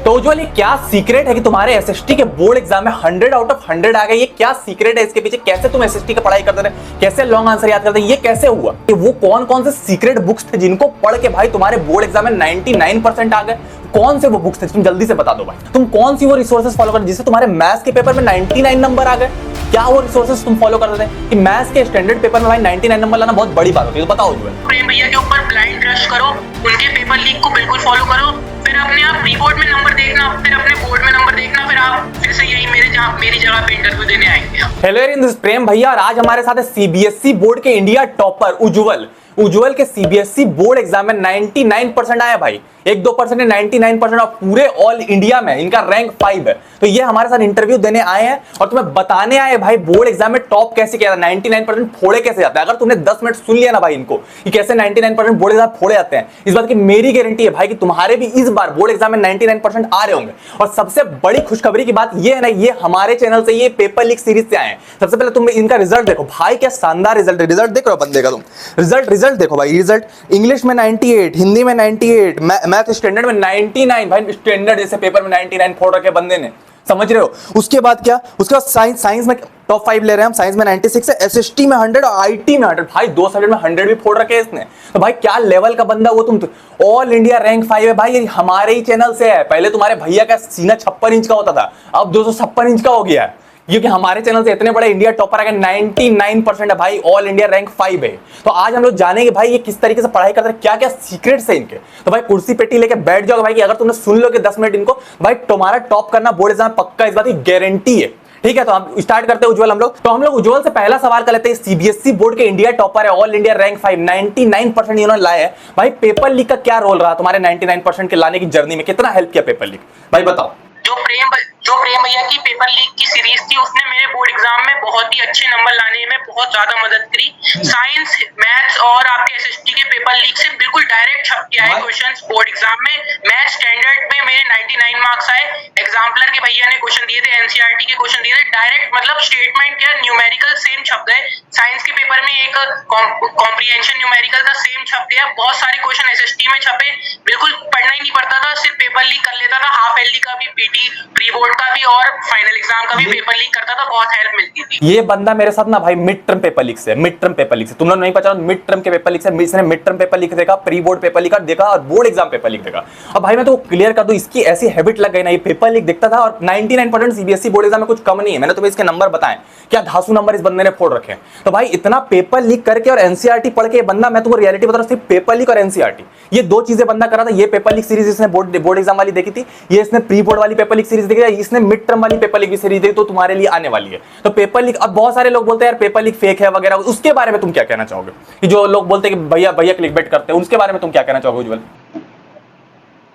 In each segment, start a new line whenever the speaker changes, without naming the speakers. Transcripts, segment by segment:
तो उज्जवल ये क्या सीक्रेट है कि तुम्हारे एसएसटी के बोर्ड एग्जाम में 100 आउट ऑफ 100 आ गए? ये क्या सीक्रेट है इसके पीछे? कैसे तुम एसएसटी की पढ़ाई करते रहे, कैसे लॉन्ग आंसर याद करते? ये कैसे हुआ? कि वो कौन कौन से सीक्रेट बुक्स थे जिनको पढ़ के भाई तुम्हारे बोर्ड एग्जाम में 99% आ गए? कौन से वो बुक्स थे? तुम जल्दी से बता दो भाई। तुम कौन सी वो रिसोर्सेज फॉलो कर जिससे तुम्हारे मैथ्स के पेपर में 99 नंबर आ गए? क्या वो रिसोर्सेज तुम फॉलो करते थे कि मैथ्स के स्टैंडर्ड पेपर में भाई 99 नंबर लाना बहुत बड़ी बात होती है? तो बताओ उज्जवल।
प्रेम भैया के ऊपर ब्लाइंड ट्रस्ट करो, उनके पेपर लीक को बिल्कुल फॉलो करो, फिर अपने आप प्री बोर्ड में नंबर देखना, फिर अपने बोर्ड में नंबर देखना, फिर आप फिर से यही मेरी जगह पे इंटरव्यू देने आएंगे।
हेलो दिस प्रेम भैया, और आज हमारे साथ है सीबीएसई बोर्ड के इंडिया टॉपर उज्जवल। उज्जवल के सीबीएसई बोर्ड एग्जाम में 99% आया भाई, 1-2% 99% और पूरे ऑल इंडिया में इनका रैंक 5 है। तो ये हमारे साथ इंटरव्यू देने आए हैं और तुम्हें बताने आए भाई बोर्ड एग्जाम में टॉप कैसे किया था, 99% फोड़े कैसे जाता है। अगर तुमने 10 मिनट सुन लिया ना भाई इनको कि कैसे 99% बोर्ड एग्जाम फोड़े जाते हैं, इस बात की मेरी गारंटी है भाई कि तुम्हारे भी इस बार बोर्ड एग्जाम में 99% आ रहे होंगे। और सबसे बड़ी खुशखबरी की बात ये है ना, ये हमारे चैनल से ये पेपर लीक सीरीज से आए हैं। सबसे पहले तुम इनका रिजल्ट देखो भाई, क्या शानदार रिजल्ट है। रिजल्ट देख रहे हो बंदे का तुम? रिजल्ट देखो भाई, रिजल्ट इंग्लिश में 98, हिंदी में 98, मैथ स्टैंडर्ड में 99। भाई स्टैंडर्ड जैसे पेपर में 99 फोड़ रखे बंदे ने, समझ रहे हो? उसके बाद क्या? उसके बाद साइंस में टॉप 5 ले रहे हैं हम। साइंस में 96 है, एसएसटी में 100 और आईटी में 100। भाई 2 सब्जेक्ट में 100 भी फोड़ रखे हैं इसने। तो भाई क्या लेवल का बंदा वो तुम तो। ऑल इंडिया रैंक 5 है भाई, ये हमारे ही चैनल से है। पहले तुम्हारे भैया का सीना 56 इंच का होता था, अब 256 इंच का हो गया है, क्योंकि हमारे चैनल से इतने बड़े इंडिया टॉपर आ गए। 99% है भाई, ऑल इंडिया रैंक 5 है। तो आज हम लोग जानेंगे भाई ये किस तरीके से पढ़ाई करते हैं, क्या क्या सीक्रेट्स है इनके। तो भाई कुर्सी पेटी लेके बैठ जाओगे भाई कि अगर तुमने सुन लोगे 10 मिनट इनको, भाई तुम्हारा टॉप करना बोर्ड एग्जाम पक्का, इस बात की गारंटी है। ठीक है, तो हम स्टार्ट करते हैं उज्जवल हम लोग। तो हम लोग उज्जवल से पहला सवाल कर लेते हैं। सीबीएसई बोर्ड के इंडिया टॉपर है, ऑल इंडिया रैंक 5, 99% इन्होंने लाए हैं। भाई पेपर लीक का क्या रोल रहा तुम्हारे 99% के लाने की जर्नी में? कितना हेल्प किया पेपर लीक? भाई बताओ।
जो प्रेम भैया की पेपर लीक की सीरीज थी उसने मेरे बोर्ड एग्जाम में बहुत ही अच्छे नंबर लाने में बहुत ज्यादा मदद करी। साइंस, मैथ्स और आपके एसएसटी के पेपर लीक से बिल्कुल डायरेक्ट छप के आए क्वेश्चंस बोर्ड एग्जाम में। मैथ स्टैंडर्ड में मेरे 99 मार्क्स आए। एग्जाम्पलर के भैया ने क्वेश्चन दिए थे, एनसीईआरटी के क्वेश्चन दिए थे, डायरेक्ट मतलब स्टेटमेंट क्या न्यूमेरिकल सेम छप गए। साइंस के पेपर में एक कॉम्प्रिहेंशन न्यूमेरिकल था, सेम छप गया। बहुत सारे क्वेश्चन एसएसटी में छपे, बिल्कुल पढ़ना ही नहीं पड़ता था, सिर्फ पेपर लीक कर लेता था। हाफ एलडी का भी, पीटी प्री बोर्ड का भी और फाइनल एग्जाम का भी पेपर लीक करता था, बहुत हेल्प मिलती थी।
ये बंदा मेरे साथ ना भाई मिड टर्म पेपर लीक से, तुम लोग नहीं पता, मिड टर्म के पेपर लीक से, इसने मिड टर्म पेपर लीक देखा, प्री बोर्ड पेपर लीक देखा और बोर्ड एग्जाम पेपर लीक देखा। अब भाई मैं तो क्लियर कर दूं, इसकी ऐसी हैबिट लग गई ना, ये पेपर लीक देखता था और 99% सीबीएसई बोर्ड एग्जाम में कुछ कम नहीं है। मैंने तुम्हें इसके नंबर बताएं, क्या धांसू नंबर इस बंदे ने फोड़ रखे हैं। तो भाई इतना पेपर लीक करके और एनसीईआरटी पढ़ के ये बंदा, मैं तुमको रियलिटी बता रहा हूं, सिर्फ पेपर लीक और एनसीईआरटी ये दो चीजें बंदा कर रहा था। ये पेपर लीक सीरीज इसने बोर्ड एग्जाम वाली देखी थी, ये इसने प्री बोर्ड वाली पेपर लीक सीरीज देखी थी, इसने मिड टर्म वाली पेपर लीक सीरीज देखी, तो तुम्हारे लिए आने वाली है। तो पेपर लीक, अब बहुत सारे लोग बोलते हैं यार पेपर लीक फेक है वगैरह, उसके बारे में तुम क्या कहना चाहोगे? कि जो लोग बोलते हैं कि भैया क्लिकबेट करते हैं, उसके बारे में तुम क्या कहना चाहोगे उज्जवल?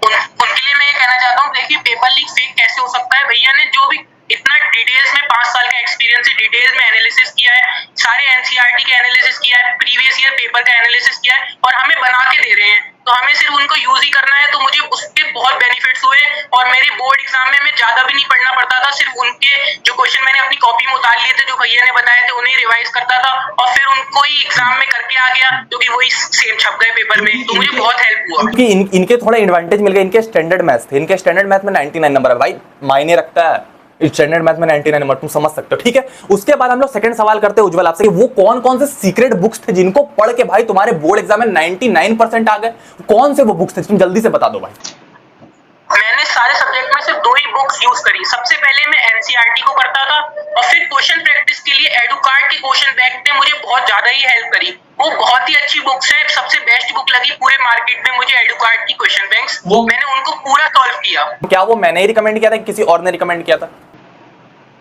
उनके लिए मैं ये कहना चाहता हूँ, देखिए पेपर लीक फेक कैसे हो सकता है। भैया ने जो भी इतना डिटेल्स में 5 साल का एक्सपीरियंस से डिटेल्स में एनालिसिस किया है, सारे एनसीईआरटी के एनालिसिस किया है, प्रीवियस ईयर पेपर का एनालिसिस किया है और हमें बना के दे रहे हैं। तो हमें सिर्फ उनको यूज ही करना है। तो मुझे उसके बहुत बेनिफिट्स हुए और मेरे बोर्ड एग्जाम में मैं ज्यादा भी नहीं पढ़ना पड़ता था, सिर्फ उनके जो क्वेश्चन मैंने अपनी कॉपी में उतार लिए थे, जो भैया ने बताए थे, उन्हें रिवाइज करता था और फिर उनको ही एग्जाम में करके आ गया, जो कि वही सेम छप गए पेपर में। तो मुझे बहुत हेल्प हुआ,
क्योंकि इनके थोड़ा एडवांटेज मिल गया। इनके स्टैंडर्ड मैथ्स थे, इनके स्टैंडर्ड मैथ में 99 नंबर है भाई, मायने रखता है स्टैंडर्ड मैथ में 99 नंबर, तुम समझ सकते हो। ठीक है, उसके बाद हम लोग सेकंड सवाल करते हैं उज्जवल आपसे कि वो कौन कौन से सीक्रेट बुक्स थे जिनको पढ़ के भाई तुम्हारे बोर्ड एग्जाम में 99% आ गए? कौन से वो बुक्स थे, तुम जल्दी से बता दो भाई।
मैंने सारे सब्जेक्ट में सिर्फ 2 ही बुक्स यूज करी। सबसे पहले मैं एनसीईआरटी को करता था और फिर क्वेश्चन प्रैक्टिस के लिए एडुकार्ड के क्वेश्चन बैंक ने मुझे बहुत ज्यादा ही हेल्प करी। वो बहुत ही अच्छी बुक्स है, सबसे बेस्ट बुक लगी पूरे मार्केट में मुझे एडुकार्ड की क्वेश्चन बैंक्स। मैंने उनको पूरा सॉल्व किया।
क्या वो मैंने ही रिकमेंड किया था कि किसी और ने रिकमेंड किया था?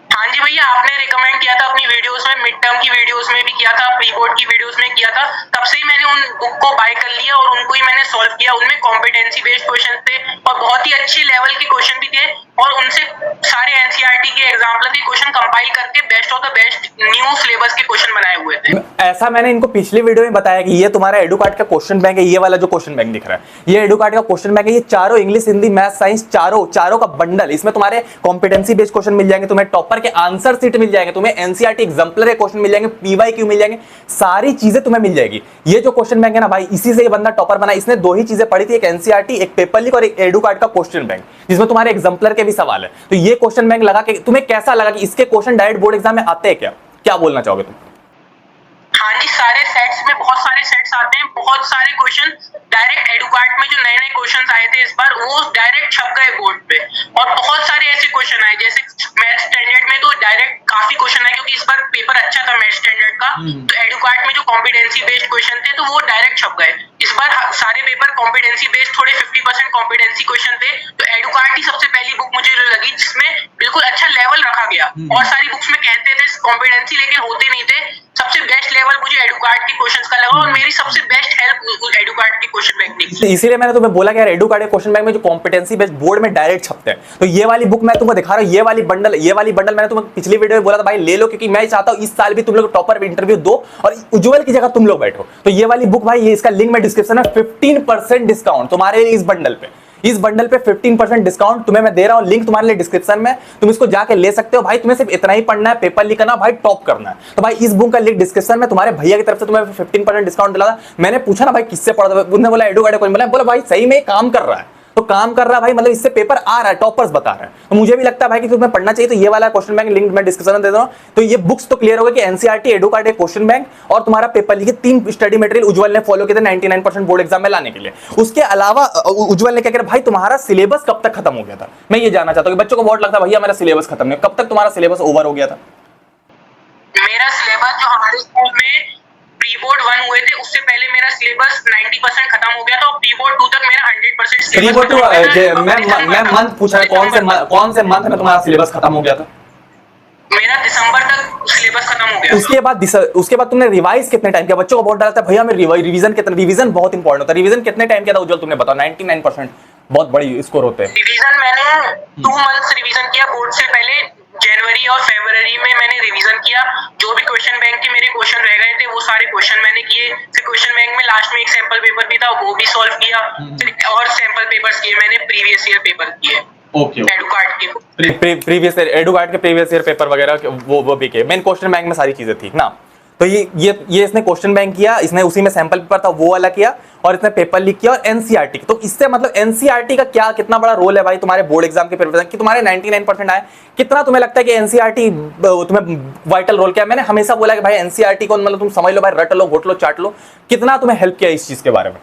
हाँ जी भैया, आपने रिकमेंड किया था अपनी वीडियोस में, मिड टर्म की वीडियोस में भी किया था, प्री बोर्ड की वीडियोस में किया था। तब से ही मैंने उन बुक को बाय कर लिया और उनको ही मैंने सॉल्व किया। उनमें कॉम्पिटेंसी बेस्ड क्वेश्चन थे और बहुत ही अच्छे लेवल के क्वेश्चन भी थे। और उनसे सारे एनसीईआरटी के एग्जाम्पल के क्वेश्चन कंपाइल करके best of the best new syllabus के क्वेश्चन बनाए हुए थे।
ऐसा मैंने इनको पिछली वीडियो में बताया कि ये तुम्हारा एडुकार्ड का क्वेश्चन बैंक है, ये वाला जो क्वेश्चन बैंक दिख रहा है ये एडुकार्ड का क्वेश्चन बैंक है। ये चारों इंग्लिश, हिंदी, मैथ, साइंस, चारों का बंडल, इसमें तुम्हारे कॉम्पिटेंसी बेस्ड क्वेश्चन मिल जाएंगे, तुम्हें टॉपर के आंसर सीट मिल जाएंगे, तुम्हें एनसीईआरटी एग्जाम्पलर के क्वेश्चन मिल जाएंगे, पीवाईक्यू मिल जाएंगे, सारी चीजें तुम्हें मिल जाएगी। ये जो क्वेश्चन बैंक है ना भाई, इसी से ये बंदा टॉपर बना। इसने दो ही चीजें पढ़ी थी, एक एनसीईआरटी, एक पेपर लीक और एक एडुकार्ड का क्वेश्चन बैंक, जिसमें तुम्हारे एग्जाम्पलर के भी सवाल है। तो ये क्वेश्चन बैंक लगा के तुम्हें कैसा लगा कि इसके क्वेश्चन डायरेक्ट बोर्ड एग्जाम में आते हैं क्या बोलना चाहोगे तुम?
हाँ जी, सारे सेट्स में बहुत सारे सेट्स आते हैं, बहुत सारे क्वेश्चन डायरेक्ट एडुकार्ड में जो नए नए क्वेश्चन आए थे इस बार वो डायरेक्ट छप गए बोर्ड पे। और बहुत सारे ऐसे क्वेश्चन आए जैसे मैथ स्टैंडर्ड में तो डायरेक्ट काफी क्वेश्चन आए क्योंकि इस बार पेपर अच्छा था मैथ स्टैंडर्ड का। तो एडुकार्ड में जो कॉम्पिटेंसी बेस्ड क्वेश्चन थे तो वो डायरेक्ट छप गए। इस बार सारे पेपर कॉम्पिटेंसी बेस्ड, थोड़े 50% कॉम्पिटेंसी क्वेश्चन थे। तो एडुकार्ड की सबसे पहली बुक मुझे लगी जिसमें बिल्कुल अच्छा लेवल रखा गया। और सारी बुक्स में कहते थे कॉम्पिटेंसी लेकिन होते नहीं थे। सबसे बेस्ट लेवल मुझे एडुकार्ड के क्वेश्चंस का लगा और मेरी सबसे बेस्ट हेल्प एडुकार्ड के क्वेश्चन बैंक निकली।
इसीलिए मैंने तुम्हें बोला कि यार एडुकार्ड के क्वेश्चन बैंक में जो कॉम्पिटेंसी बेस्ड बोर्ड में डायरेक्ट छपते हैं। तो ये वाली बुक मैं तुमको दिखा रहा हूं, ये वाली बंडल मैंने तुम्हें पिछली वीडियो में बोला था भाई ले लो, क्योंकि मैं चाहता हूं इस साल भी तुम लोग टॉपर इंटरव्यू दो और उज्जवल की जगह तुम लोग बैठो। तो ये वाली बुक भाई, ये इसका लिंक मैं डिस्क्रिप्शन में 15% डिस्काउंट तुम्हारे इस बंडल पे 15% डिस्काउंट तुम्हें मैं दे रहा हूं, लिंक तुम्हारे लिए डिस्क्रिप्शन में, तुम इसको जाके ले सकते हो भाई। तुम्हें सिर्फ इतना ही पढ़ना है, पेपर लीक करना भाई, टॉप करना है। तो भाई इस बुक का लिंक डिस्क्रिप्शन में, तुम्हारे भैया की तरफ से तुम्हें 15% डिस्काउंट दिला था। मैंने पूछा ना भाई किससे पढ़ा था, उन्होंने बोला एडुकार्ड को, बोला भाई सही में काम कर रहा है। तो काम कर रहा है भाई, मतलब इससे पेपर आ रहा है, टॉपर्स बता रहे हैं। तो मुझे भी लगता है भाई कि तुम्हें पढ़ना चाहिए। तो ये वाला क्वेश्चन बैंक लिंक मैं डिस्क्रिप्शन में दे रहा हूं। तो ये बुक्स तो क्लियर हो गए कि एनसीईआरटी, एडुकार्ड, क्वेश्चन बैंक और तुम्हारा पेपर लीक, 3 स्टडी मटेरियल उज्जवल ने फॉलो किए थे 99% बोर्ड एग्जाम में लाने के लिए। उसके अलावा उज्जवल ने क्या किया भाई, तुम्हारा सिलेबस कब तक खत्म हो गया था? मैं ये जानना चाहता हूं कि बच्चों को बहुत लगता है भैया मेरा सिलेबस खत्म नहीं, कब तक तुम्हारा सिलेबस ओवर हो गया था?
मेरा सिलेबस जो हमारे स्कूल में प्री बोर्ड 1 हुए थे उससे पहले मेरा सिलेबस 90% खत्म हो गया था और प्री बोर्ड 2 तक मेरा 100%
प्री बोर्ड मैं मंथ पूछ रहा हूं, कौन से मंथ में तुम्हारा सिलेबस खत्म हो गया था?
मेरा दिसंबर तक सिलेबस खत्म हो गया।
उसके बाद तुमने रिवाइज कितने टाइम किया? बच्चों को बहुत डर लगता है भैया मैं रिवीजन बहुत इंपॉर्टेंट होता है। रिवीजन कितने टाइम किया था उज्जवल, तुमने बताओ? 99% बहुत बड़ी स्कोर होते हैं।
रिवीजन मैंने 2 मंथ्स रिवीजन किया बोर्ड से पहले। जनवरी और फरवरी में मैंने रिवीजन किया। जो भी क्वेश्चन बैंक के मेरे क्वेश्चन रह गए थे वो सारे क्वेश्चन मैंने किए। फिर क्वेश्चन बैंक में लास्ट में एक सैंपल पेपर भी था, वो भी सॉल्व किया। फिर और सैंपल पेपर्स किए मैंने, प्रीवियस ईयर पेपर किए।
ओके,
एडुकार्ड के
प्रीवियस ईयर पेपर वगैरह वो भी किए। मेन क्वेश्चन बैंक में सारी चीजें थी ना। तो ये इसने क्वेश्चन बैंक किया, इसने उसी में सैंपल पेपर था वो वाला किया, और इसने पेपर लीक किया और एनसीईआरटी। तो इससे मतलब एनसीईआरटी का क्या कितना बड़ा रोल है भाई तुम्हारे बोर्ड एग्जाम के प्रिपरेशन कि तुम्हारे 99% आए? कितना तुम्हें लगता है कि एनसीईआरटी तुम्हें वाइटल रोल? क्या मैंने हमेशा बोला कि भाई एनसीईआरटी को मतलब तुम समझ लो भाई, रट लो, घोट लो, चाट लो। कितना तुम्हें हेल्प किया इस चीज के बारे में?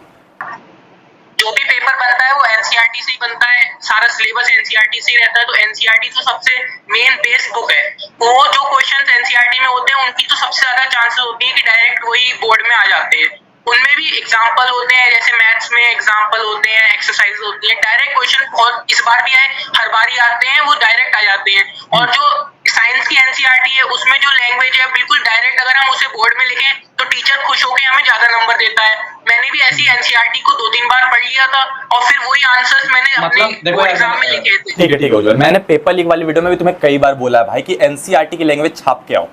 जो भी पेपर बनता है वो एनसीईआरटी से ही बनता है, सारा सिलेबस एनसीईआरटी से ही रहता है। तो एनसीईआरटी तो सबसे मेन बेस बुक है। वो जो क्वेश्चंस एनसीईआरटी में होते हैं उनकी तो सबसे ज्यादा चांसेस होती है कि डायरेक्ट वही बोर्ड में आ जाते हैं। उनमें भी एग्जाम्पल होते हैं, जैसे मैथ्स में एग्जाम्पल होते हैं, एक्सरसाइज होती है। डायरेक्ट क्वेश्चन बहुत इस बार भी आए, हर बार ही आते हैं, वो डायरेक्ट आ जाते हैं। और जो साइंस की एनसीईआरटी है उसमें जो लैंग्वेज है बिल्कुल डायरेक्ट, अगर हम उसे बोर्ड में लिखें तो टीचर खुश होकर हमें ज्यादा नंबर देता है। मैंने भी ऐसी एनसीईआरटी को 2-3 बार पढ़ लिया था और फिर वही आंसर्स मैंने अपने बोर्ड एग्जाम में लिखे थे।
ठीक है उज्जवल, मैंने पेपर लीक वाली वीडियो में भी तुम्हें कई बार बोला है भाई कि एनसीईआरटी की लैंग्वेज छाप के आओ।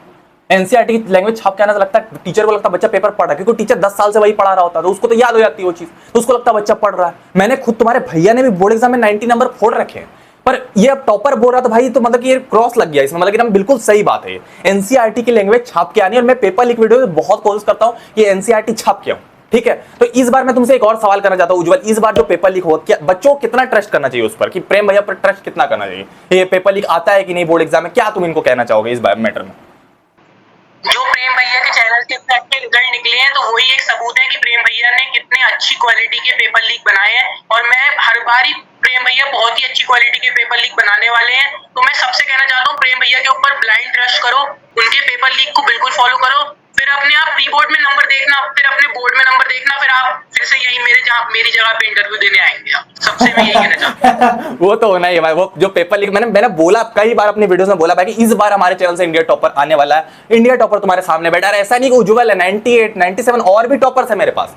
एनसीईआरटी की लैंग्वेज छाप के आने से लगता है टीचर को लगता है बच्चा पेपर पढ़ रहा है, क्योंकि टीचर 10 साल से वही पढ़ा रहा होता है तो उसको तो याद हो जाती है वो चीज, तो उसको लगता है बच्चा पढ़ रहा है। मैंने खुद, तुम्हारे भैया ने भी बोर्ड एग्जाम में 90 नंबर फोड़ रखे हैं, पर ये अब टॉपर बोल रहा था भाई, तो मतलब कि ये क्रॉस लग गया इसमें, मतलब कि बिल्कुल सही बात है। एनसीईआरटी की लैंग्वेज छाप के आनी, और मैं पेपर लीक वीडियो में बहुत कोशिश करता हूं कि एनसीईआरटी छाप के आऊं। ठीक है, तो इस बार मैं तुमसे एक और सवाल करना चाहता हूं उज्जवल, इस बार जो पेपर लीक हो, क्या बच्चों को कितना ट्रस्ट करना चाहिए उस पर, कि प्रेम भैया पर ट्रस्ट कितना करना चाहिए? ये पेपर लीक आता है कि नहीं बोर्ड एग्जाम में, क्या तुम इनको कहना चाहोगे इस मैटर में?
जो प्रेम भैया के चैनल के इतने अच्छे रिजल्ट निकले हैं तो वही एक सबूत है कि प्रेम भैया ने कितने अच्छी क्वालिटी के पेपर लीक बनाए हैं। और मैं हर बार ही प्रेम भैया बहुत ही अच्छी क्वालिटी के पेपर लीक बनाने वाले हैं। तो मैं सबसे कहना चाहता हूँ प्रेम भैया के ऊपर ब्लाइंड ट्रस्ट करो, उनके पेपर लीक को बिल्कुल फॉलो करो, फिर अपने आप प्री बोर्ड में नंबर देखना, फिर अपने बोर्ड में नंबर देखना, फिर आप फिर से यही मेरी जगह पे इंटरव्यू देने आएंगे। आप सबसे मैं यही कहना चाहता हूँ।
वो तो होना ही है भाई, वो जो पेपर लीक मैंने बोला कई बार अपनी वीडियोस में बोला भाई कि इस बार हमारे चैनल से इंडिया टॉपर आने वाला है। इंडिया टॉपर तुम्हारे सामने बैठा है, ऐसा नहीं कि उज्जवल है 98, 97 और भी टॉपर्स है मेरे पास।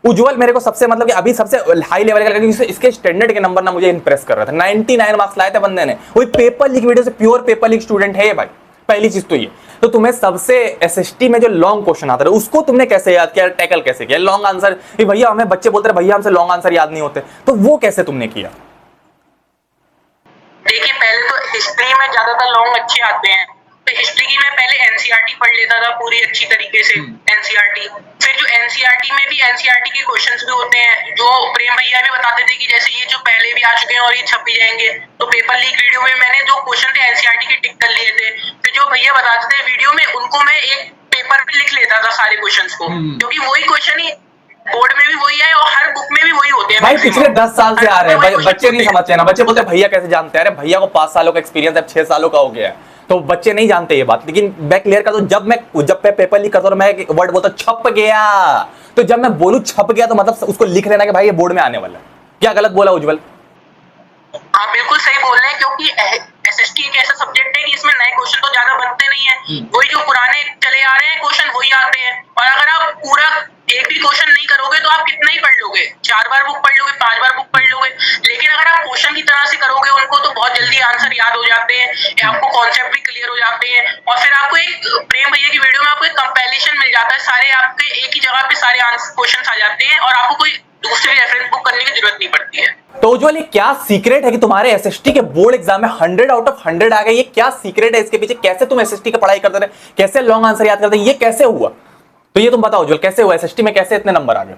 उज्जवल मेरे को सबसे मतलब कि अभी सबसे हाई लेवल का लगा क्योंकि इसके स्टैंडर्ड के नंबर ना मुझे इंप्रेस कर रहा था। 99 मार्क्स लाए थे बंदे ने, वही पेपर लीक वीडियो से, प्योर पेपर लीक स्टूडेंट है ये भाई। पहली चीज तो ये। तो तुम्हें सबसे एसएसटी में जो लॉन्ग क्वेश्चन आता है उसको तुमने कैसे याद किया, टैकल कैसे किया? लॉन्ग आंसर भैया हमें बच्चे बोलते रहे भैया हमसे लॉन्ग आंसर याद नहीं होते, तो वो कैसे तुमने किया?
देखिए पहले तो हिस्ट्री में ज्यादातर लॉन्ग अच्छे आते हैं, तो हिस्ट्री की मैं पहले एनसीईआरटी पढ़ लेता था पूरी अच्छी तरीके से एनसीईआरटी। फिर जो एनसीईआरटी में भी एनसीईआरटी के क्वेश्चंस भी होते हैं जो प्रेम भैया भी बताते थे कि जैसे ये जो पहले भी आ चुके हैं और ये छप भी जाएंगे, तो पेपर लीक वीडियो में मैंने जो क्वेश्चन थे एनसीईआरटी के टिक कर लिए थे। फिर जो भैया बताते थे वीडियो में उनको मैं एक पेपर पे लिख लेता था सारे क्वेश्चंस को, क्योंकि वही क्वेश्चन ही बोर्ड में भी वही है और हर बुक में भी वही होते हैं
भाई।
maximum।
पिछले 10 साल से आ रहे हैं, बच्चे नहीं समझते ना, बच्चे बोलते भैया कैसे जानते हैं? अरे भैया को 5 सालों का एक्सपीरियंस है, 6 सालों का हो गया है, तो बच्चे नहीं जानते ये बात। लेकिन मैं क्लियर कर दूं, जब मैं पेपर लीक करता हूं मैं एक वर्ड बोलता छप गया, तो जब मैं बोलूं छप गया तो मतलब उसको लिख लेना कि भाई ये बोर्ड में आने वाला है। क्या गलत बोला उज्जवल?
हाँ बिल्कुल सही बोल रहे हैं, क्योंकि एसएसटी एक ऐसा सब्जेक्ट है कि इसमें नए क्वेश्चन तो ज्यादा बनते नहीं है, वही जो पुराने चले आ रहे हैं क्वेश्चन वही आते हैं। और अगर आप पूरा एक भी क्वेश्चन नहीं करोगे तो आप कितना ही पढ़ लोगे, 4 बार बुक पढ़ लोगे, 5 बार बुक पढ़ लोगे, लेकिन अगर आप क्वेश्चन की तरह से करोगे उनको तो बहुत जल्दी आंसर याद हो जाते हैं, आपको कॉन्सेप्ट भी क्लियर हो जाते हैं। और फिर आपको एक प्रेम भैया की वीडियो में आपको एक कंपैरिजन मिल जाता है, सारे आपके एक ही जगह पे सारे क्वेश्चन आ जाते हैं और आपको कोई दूसरी रेफरेंस बुक करने की जरूरत नहीं पड़ती है।
तो उज्जवल ये क्या सीक्रेट है कि तुम्हारे एसएसटी के बोर्ड एग्जाम में 100 आउट ऑफ 100 आ गए? ये क्या सीक्रेट है इसके पीछे? कैसे तुम एसएसटी की पढ़ाई करते रहे, कैसे लॉन्ग आंसर याद करते, ये कैसे हुआ? तो ये तुम बताओ उज्जवल, कैसे हुआ एसएसटी में, कैसे इतने नंबर आ गए?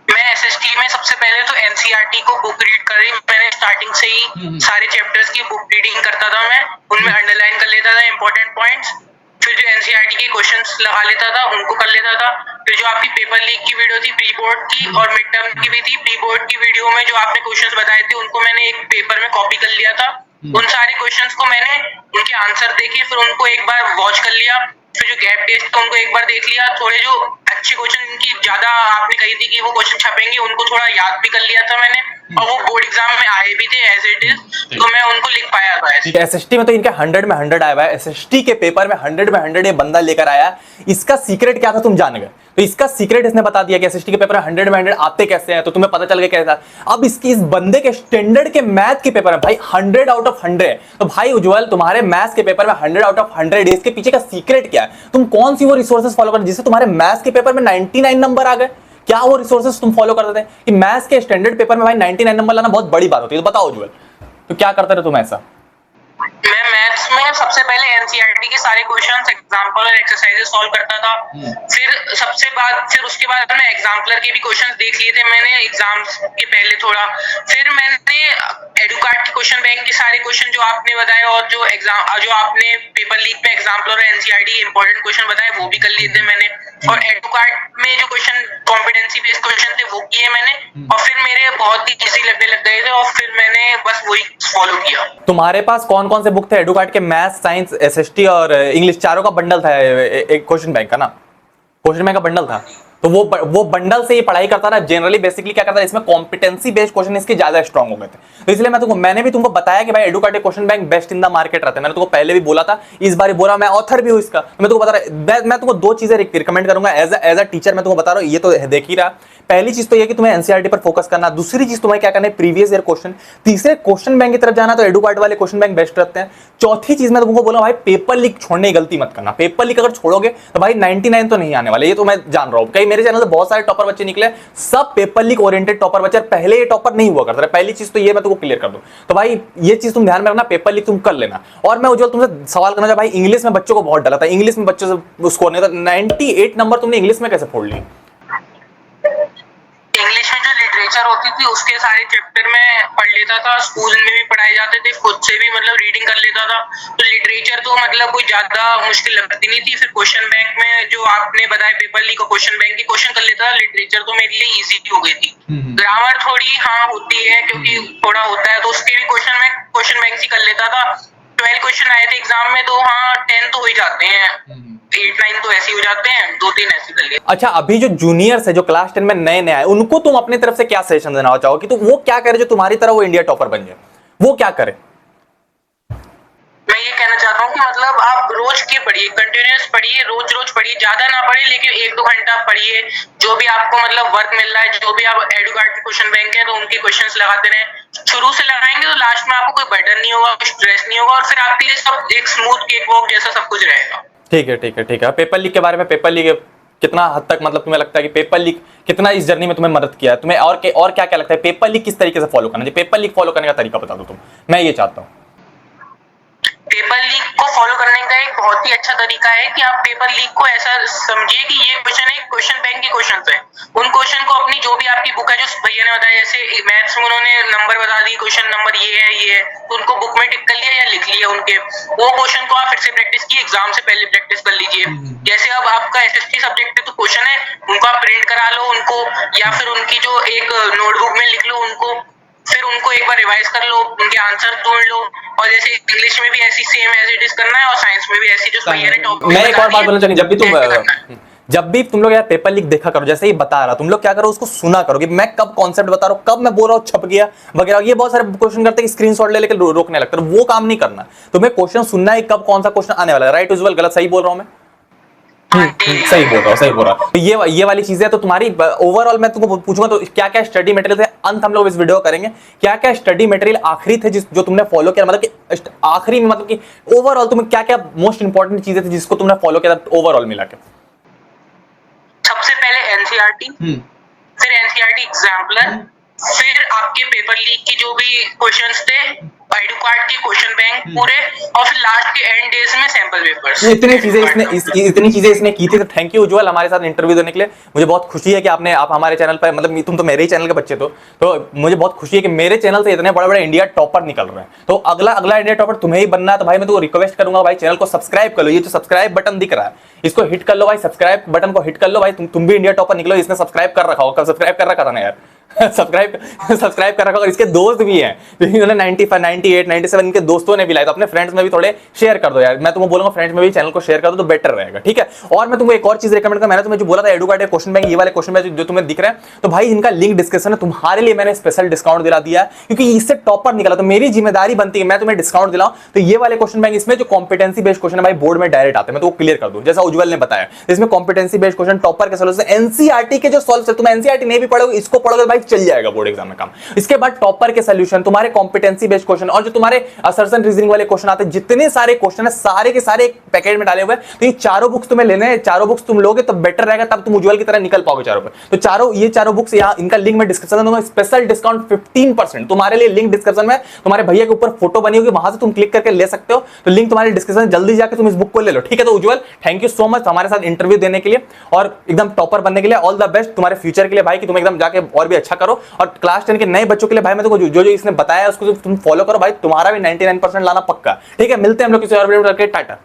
मैं एसएसटी में सबसे पहले तो एनसीईआरटी को बुक रीड करी, मैंने स्टार्टिंग से ही सारे चैप्टर्स की बुक रीडिंग करता था, मैं उनमें अंडरलाइन कर लेता था इंपॉर्टेंट पॉइंट्स। फिर जो एनसीईआरटी के क्वेश्चंस लगा लेता था उनको कर लेता था। फिर जो आपकी पेपर लीक की वीडियो थी प्री बोर्ड की और मिड टर्म की भी थी, प्री बोर्ड की वीडियो में जो आपने क्वेश्चंस बताए थे उनको मैंने एक पेपर में कॉपी कर लिया था। उन सारे क्वेश्चंस को मैंने उनके आंसर देखे, फिर उनको एक बार वॉच कर लिया। फिर जो गैप टेस्ट था उनको एक बार देख लिया, थोड़े जो अच्छे क्वेश्चन इनकी ज्यादा आपने कही थी कि वो क्वेश्चन छपेंगे उनको थोड़ा याद भी कर लिया था मैंने, और वो बोर्ड एग्जाम में आए भी थे एज इट इज, तो मैं उनको लिख पाया था ऐसे।
एसएसटी में तो इनके 100 में 100 आया हुआ है, एसएसटी के पेपर में 100 में 100 ये बंदा लेकर आया। इसका सीक्रेट क्या था तुम जान गए, तो इसका सीक्रेट इसने बता दिया कि एसएसटी के पेपर में 100 में 100 आते कैसे हैं, तो तुम्हें पता चल गया कैसा। अब इसकी इस बंदे के स्टैंडर्ड के मैथ के पेपर में भाई 100 आउट ऑफ 100 है। तो भाई उज्जवल तुम्हारे मैथ्स के पेपर में 100 आउट ऑफ 100 है, इसके पीछे का सीक्रेट क्या है? तुम कौन सी वो रिसोर्सेज फॉलो कर जिससे तुम्हारे मैथ्स के पेपर में 99 नंबर आ गए? क्या वो रिसोर्सेज तुम फॉलो करते थे कि मैथ्स के स्टैंडर्ड पेपर में भाई 99 नंबर लाना बहुत बड़ी बात होती है? तो बताओ उज्जवल, तो क्या करते थे तुम ऐसा?
मैं मैथ्स में सबसे पहले एनसीईआरटी के सारे क्वेश्चंस, एग्जांपल और एक्सरसाइजेस सॉल्व करता था। फिर उसके बाद मैं एग्जाम्पलर के भी क्वेश्चंस देख लिए थे मैंने एग्जाम्स के पहले थोड़ा। फिर मैंने एडुकार्ट के क्वेश्चन बैंक के सारे क्वेश्चन जो आपने बताए और जो आपने पेपर लीक में एग्जाम्पलर और एनसीईआरटी के इंपॉर्टेंट क्वेश्चन बताए वो भी कर लिए थे मैंने। और एडुकार्ट में जो क्वेश्चन कॉम्पिटेंसी बेस्ड क्वेश्चन थे वो किए मैंने, और फिर मेरे बहुत ही इजी लगने लग गए थे और फिर मैंने बस वही फॉलो किया।
तुम्हारे पास कौन कौन से बुक थे एडुकार्ट के? मैथ्स, साइंस, एसएसटी और इंग्लिश, चारों का बंडल था एक क्वेश्चन बैंक का ना, क्वेश्चन बैंक का बंडल था। तो वो बंडल से ये पढ़ाई करता था। जनरली बेसिकली क्या करता है, इसमें कॉम्पिटेंसी बेस्ड क्वेश्चन इसके ज्यादा स्ट्रांग हो गए थे, तो इसलिए मैंने भी तुमको बताया कि भाई Educart question bank best in the market रहता है। मैंने तुमको पहले भी बोला था, इस बार बोला, मैं ऑथर भी हूं इसका, तो मैं तुमको बता रहा, मैं तुमको 2 चीजें रिकमेंड करूंगा एज अ टीचर। मैं तुमको बता रहा हूं, ये तो देख ही रहा। पहली चीज तो ये कि तुम्हें एनसीईआरटी पर फोकस करना, दूसरी चीज तुम्हें क्या करना है, प्रीवियस ईयर क्वेश्चन, तीसरे क्वेश्चन बैंक की तरफ जाना, तो एडुकार्ट वाले क्वेश्चन बैंक बेस्ट रहते हैं। चौथी चीज मैं तुमको बोला भाई, पेपर लीक छोड़ने की गलती मत करना। पेपर लीक अगर छोड़ोगे तो भाई 99 तो नहीं आने वाले, ये तो मैं जान रहा हूं। कई मेरे चैनल से बहुत सारे टॉपर बच्चे निकले, सब पेपर लीक ओरिएंटेड टॉपर बच्चे, पहले ये टॉपर नहीं हुआ करते। पहली चीज तो ये मैं तुमको क्लियर कर दूं, तो भाई ये चीज तुम ध्यान में रखना, पेपर लीक तुम कर लेना। और मैं उज्जवल तुमसे सवाल करना चाहता, भाई इंग्लिश में बच्चों को बहुत डर आता है, इंग्लिश में बच्चों से स्कोर नहीं था, 98 नंबर तुमने इंग्लिश में कैसे फोड़ ली?
इंग्लिश में जो लिटरेचर होती थी उसके सारे चैप्टर में पढ़ लेता था, स्कूल में भी पढ़ाए जाते थे, खुद से भी मतलब रीडिंग कर लेता था, तो लिटरेचर तो मतलब कोई ज्यादा मुश्किल लगती नहीं थी। फिर क्वेश्चन बैंक में जो आपने बताया पेपर लीक और क्वेश्चन बैंक के क्वेश्चन कर लेता था, लिटरेचर तो मेरे लिए इजी हो गई थी। ग्रामर थोड़ी हाँ होती है क्योंकि थोड़ा होता है, तो उसके भी क्वेश्चन में क्वेश्चन बैंक से कर लेता था। 12 क्वेश्चन आए थे एग्जाम में, तो हाँ 10 तो हो ही जाते हैं, 8-9 तो ऐसे ही हो जाते हैं, 2-3 ऐसे कर लिए।
अच्छा, अभी जो जूनियर्स है, जो क्लास 10 में नए आए, उनको तुम अपनी तरफ से क्या सजेशन देना चाहोगे कि तो वो क्या करे जो तुम्हारी तरह वो इंडिया टॉपर बन जाए, वो क्या करे?
मैं ये कहना चाहता रहा हूँ कि मतलब आप रोज के पढ़िए, कंटिन्यूअस पढ़िए, रोज रोज पढ़िए, ज्यादा ना पढ़िए लेकिन 1-2 घंटा पढ़िए। जो भी आपको मतलब वर्क मिल रहा है, जो भी आप एडुकार्ड के क्वेश्चन बैंक है तो उनके क्वेश्चंस लगाते रहे। शुरू से लगाएंगे तो लास्ट में आपको कोई बर्डन नहीं होगा, कोई स्ट्रेस नहीं होगा और फिर आपके लिए सब एक स्मूथ केक वॉक जैसा सब कुछ रहेगा।
ठीक है, ठीक है, ठीक है। पेपर लीक के बारे में, पेपर लीक कितना हद तक मतलब तुम्हें लगता है कि पेपर लीक कितना इस जर्नी में तुम्हें मदद किया है? तुम्हें और क्या क्या लगता है पेपर लीक किस तरीके से फॉलो करना चाहिए? पेपर लीक फॉलो करने का तरीका बता दो तुम, मैं ये चाहता हूँ।
पेपर लीक को फॉलो करने का एक बहुत ही अच्छा तरीका है कि आप पेपर लीक को ऐसा समझिए कि ये क्वेश्चन है, क्वेश्चन बैंक के क्वेश्चन है। उन क्वेश्चन को अपनी जो भी आपकी बुक है, जो भैया ने बताया जैसे मैथ्स में उन्होंने नंबर बता दी, क्वेश्चन नंबर ये है, तो उनको बुक में टिक कर लिया या लिख लिया उनके, वो क्वेश्चन को आप फिर से प्रैक्टिस की, एग्जाम से पहले प्रैक्टिस कर लीजिए। जैसे अब आपका एसएसटी सब्जेक्ट है तो क्वेश्चन है, उनको आप प्रिंट करा लो उनको, या फिर उनकी जो एक नोटबुक में लिख लो उनको, फिर उनको एक बार रिवाइज कर लो, उनके आंसर ढूंढ लो। और जैसे इंग्लिश में भी ऐसी सेम एज इट इज करना है और साइंस में भी ऐसी जो भैया ने टॉपिक
मैं एक और बात बोलना चाहूंगी, जब भी तुम लोग यार पेपर लीक देखा करो, जैसे ही बता रहा तुम लोग क्या करो, उसको सुना करो कि मैं कब कॉन्सेप्ट बता रहा हूँ, कब मैं बोल रहा हूँ छप गया वगैरह। ये बहुत सारे क्वेश्चन करते हैं कि स्क्रीनशॉट ले लेकर रोकने लगता है, वो काम नहीं करना। तुम्हें क्वेश्चन सुनना है कब कौन सा क्वेश्चन आने वाला है। राइट उज्जवल, गलत सही बोल रहा हूँ मैं? सही बोल रहा हूँ, सही बोल रहा हूँ। तो ये वाली चीजें तो तुम्हारी ओवरऑल मैं तुमको पूछूंगा तो क्या क्या स्टडी मटेरियल थे, अंत हम लोग इस वीडियो करेंगे, क्या क्या स्टडी मटेरियल आखिरी थे जो तुमने फॉलो किया, मतलब कि आखिरी में, मतलब कि ओवरऑल तुम्हें क्या क्या मोस्ट इंपॉर्टेंट चीजें थी जिसको तुमने फॉलो किया ओवरऑल मिला के?
सबसे पहले एनसीईआरटी, फिर एनसीईआरटी एग्जाम्पलर, फिर आपके पेपर लीक की जो भी क्वेश्चंस थे, एडुकार्ड के क्वेश्चन बैंक पूरे, और फिर लास्ट के एंड डेज में सैंपल पेपर्स।
इतनी चीजें इसने की थी। तो थैंक यू उज्जवल हमारे साथ इंटरव्यू देने के लिए। मुझे बहुत खुशी है कि आप हमारे चैनल पर, मतलब तुम तो मेरे ही चैनल के बच्चे तो मुझे बहुत खुशी है कि मेरे चैनल से इतने बड़े बड़े इंडिया टॉपर निकल रहे हैं। तो अगला इंडिया टॉपर तुम्हें ही बनना है। तो भाई मैं तुमको रिक्वेस्ट करूंगा भाई, चैनल को सब्सक्राइब कर लो। ये जो सब्सक्राइब बटन दिख रहा है इसको हिट कर लो भाई, सब्सक्राइब बटन को हिट कर लो भाई। तुम भी इंडिया टॉपर निकलो। इसने सब्सक्राइब कर रखा होगा, सब्सक्राइब कर रखा था ना यार सब्सक्राइब कर रखा। और इसके दोस्त भी हैं, इन्होंने 95, 98, 97 इनके दोस्तों ने भी लाया। तो अपने फ्रेंड्स में भी थोड़े शेयर कर दो यार। मैं तुमको बोलूंगा फ्रेंड्स में भी चैनल को शेयर कर दो तो बेटर रहेगा, ठीक है। और मैं तुमको एक और चीज रिकमेंड करूंगा, मैंने तुम्हें जो बोला था एडुकार्ड क्वेश्चन बैंक, ये वाले क्वेश्चन बैंक जो तुम्हें दिख रहे हैं, तो भाई इनका लिंक डिस्क्रिप्शन में तुम्हारे लिए मैंने स्पेशल डिस्काउंट दिला दिया है, क्योंकि इससे टॉपर निकला तो मेरी जिम्मेदारी बनती है मैं तुम्हें डिस्काउंट दिलाऊं। तो ये वाले क्वेश्चन बैंक, इसमें जो कॉम्पिटेंसी बेस्ड क्वेश्चन है भाई बोर्ड में डायरेक्ट आते हैं, मैं तो क्लियर कर दूं जैसा उज्जवल ने बताया। इसमें कॉम्पिटेंसी बेस्ड क्वेश्चन टॉपर के सॉल्व, एनसीईआरटी के जो सॉल्व, तुम एनसीईआरटी नहीं भी पढ़ोगे इसको पढ़ोगे भाई चल जाएगा बोर्ड एग्जाम में काम। इसके बाद टॉपर के सॉल्यूशन, तुम्हारे कॉम्पिटेंसी बेस्ड क्वेश्चन और जो तुम्हारे असर्शन रीजनिंग वाले क्वेश्चन आते हैं, जितने सारे क्वेश्चन है सारे के सारे एक पैकेट में डाले हुए हैं। तो ये चारों बुक्स तुम्हें लेने हैं, चारों बुक्स तुम लोगे तो बेटर रहेगा, तब तुम उज्जवल की तरह निकल पाओगे चारों पर। तो ये चारों बुक्स यहाँ, इनका लिंक मैं डिस्क्रिप्शन में दूंगा। स्पेशल डिस्काउंट 15% तुम्हारे लिए, लिंक डिस्क्रिप्शन में तुम्हारे भैया के ऊपर फोटो बनी होगी, वहां से तुम क्लिक करके ले सकते हो। तो लिंक तुम्हारे डिस्क्रिप्शन में, जल्दी जाकर तुम इस बुक को ले लो, ठीक है। तो उज्जवल थैंक यू सो मच हमारे साथ इंटरव्यू देने के लिए और एकदम टॉपर बनने के लिए। ऑल द बेस्ट तुम्हारे फ्यूचर के लिए भाई, कि तुम एकदम जाके और भी अच्छा करो। और क्लास 10 के नए बच्चों के लिए भाई मैं तो जो इसने बताया उसको तुम फॉलो करो भाई, तुम्हारा भी 99% लाना पक्का, ठीक है। मिलते हैं हम लोग किसी और वीडियो में, टाटा।